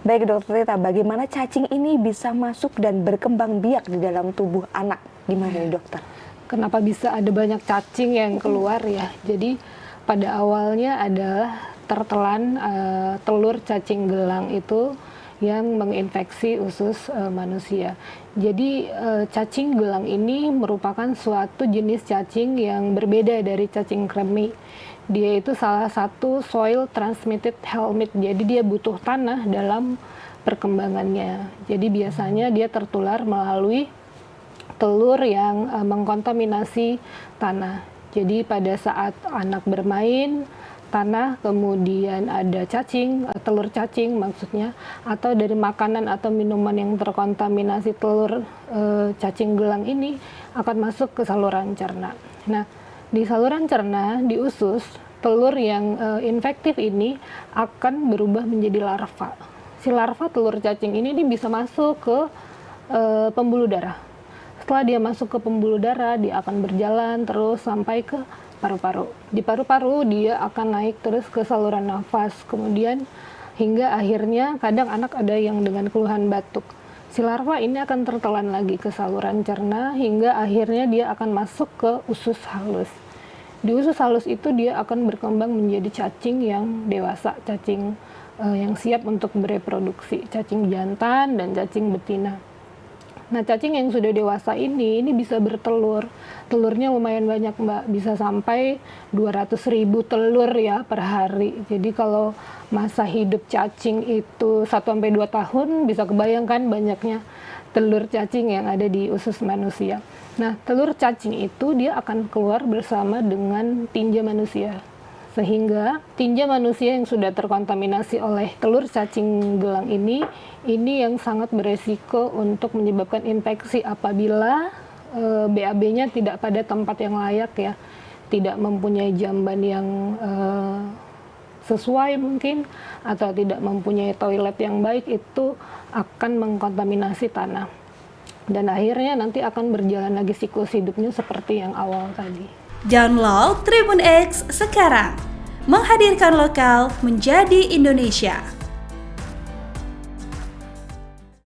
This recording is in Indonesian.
Baik Dokter Tita, bagaimana cacing ini bisa masuk dan berkembang biak di dalam tubuh anak? Gimana nih dokter? Kenapa bisa ada banyak cacing yang keluar ya? Jadi pada awalnya adalah tertelan telur cacing gelang itu yang menginfeksi usus manusia. Jadi cacing gelang ini merupakan suatu jenis cacing yang berbeda dari cacing kremi. Dia itu salah satu soil transmitted helminth, jadi dia butuh tanah dalam perkembangannya. Jadi biasanya dia tertular melalui telur yang mengkontaminasi tanah. Jadi pada saat anak bermain tanah, kemudian ada cacing, telur cacing maksudnya, atau dari makanan atau minuman yang terkontaminasi telur cacing gelang ini akan masuk ke saluran cerna. Nah, di saluran cerna, di usus, telur yang infektif ini akan berubah menjadi larva. Si larva telur cacing ini bisa masuk ke pembuluh darah. Setelah dia masuk ke pembuluh darah, dia akan berjalan terus sampai ke paru-paru. Di paru-paru dia akan naik terus ke saluran nafas, kemudian hingga akhirnya kadang anak ada yang dengan keluhan batuk. Si larva ini akan tertelan lagi ke saluran cerna hingga akhirnya dia akan masuk ke usus halus. Di usus halus itu dia akan berkembang menjadi cacing yang dewasa, cacing yang siap untuk bereproduksi, cacing jantan dan cacing betina. Nah, cacing yang sudah dewasa ini bisa bertelur. Telurnya lumayan banyak, Mbak. Bisa sampai 200.000 telur ya per hari. Jadi kalau masa hidup cacing itu 1-2 tahun, bisa kebayangkan banyaknya telur cacing yang ada di usus manusia. Nah, telur cacing itu dia akan keluar bersama dengan tinja manusia. Sehingga tinja manusia yang sudah terkontaminasi oleh telur cacing gelang ini yang sangat beresiko untuk menyebabkan infeksi apabila BAB-nya tidak pada tempat yang layak ya, tidak mempunyai jamban yang sesuai mungkin, atau tidak mempunyai toilet yang baik, itu akan mengkontaminasi tanah. Dan akhirnya nanti akan berjalan lagi siklus hidupnya seperti yang awal tadi. Download Tribun X sekarang, menghadirkan lokal menjadi Indonesia.